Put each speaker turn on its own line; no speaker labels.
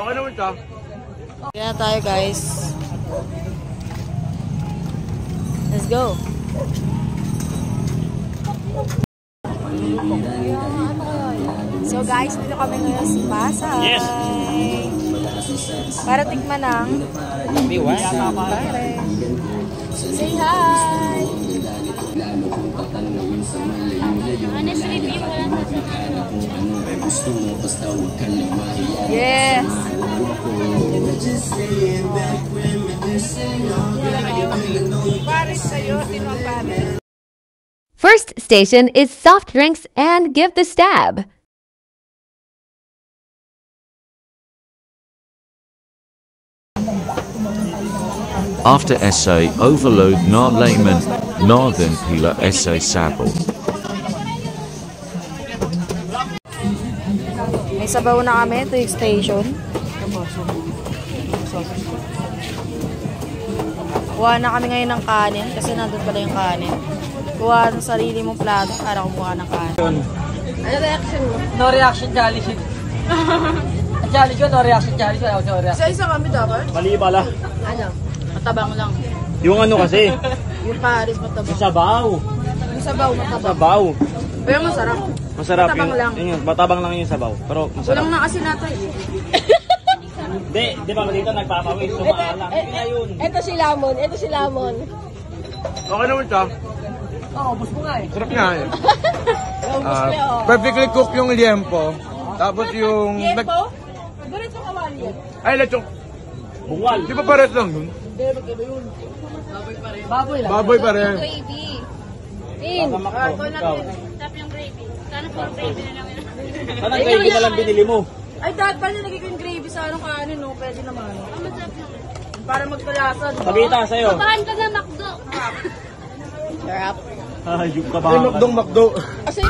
Okay naman siya.
Kaya na tayo guys. Let's go. So guys, dito kami ngayon sa Pasay.
Yes!
Para tikman ng
Biwasa.
Say hi!
Honest review, wala sa
Yes!
First station is soft drinks and give the stab.
After essay overload na layman, northern pila essay sabo.
May sabaw na kami, tuwing station. Kuha na kami ngayon ng kanin, kasi nandun pala yung kanin. Kuha ng sarili mong plato para kumuha ng kanin. Ano reaction mo?
No reaction, Jolly shit. Jolly ko, no reaction, Jolly ko. No reaction.
Isa-isa kami dapat?
Mali pala.
Ano? Matabang lang.
Yung ano kasi?
Yung Paris matabang.
Yung sabaw.
Yung sabaw matabang.
Sabaw.
Pero masarap.
Masarap.
Matabang lang.
Yun, matabang lang yung sabaw. Pero masarap.
Kulang na kasi natin.
Hindi, di ba dito nagpapawis. Sumaalang. Hindi na yun.
Ito si Lamon. Ito si Lamon.
Okay naman siya.
Oo, ubos mo nga eh.
Sarap nga eh.
Perfectly cooked yung liempo. Tapos yung...
Liempo? Ganito kawali yan.
Ay, lechong.
Bungal.
Di ba pares lang yun?
Hindi, magkaiba yun. Baboy pa rin.
Baboy lang.
Baboy pa rin.
gravy. Tap yung gravy. Sana puro gravy na lang yun.
Sana ang gravy na lang binili mo.
Ay, dahil pa niya nagiging gravy sa anong kanin, no? Pwede naman.
Masarap naman.
Para magkalasa, di ba?
Sabita sa'yo.
Bahan ka na McDo.
Sarap.
Ayup ka ba?
Ay, McDong McDo.
Kasi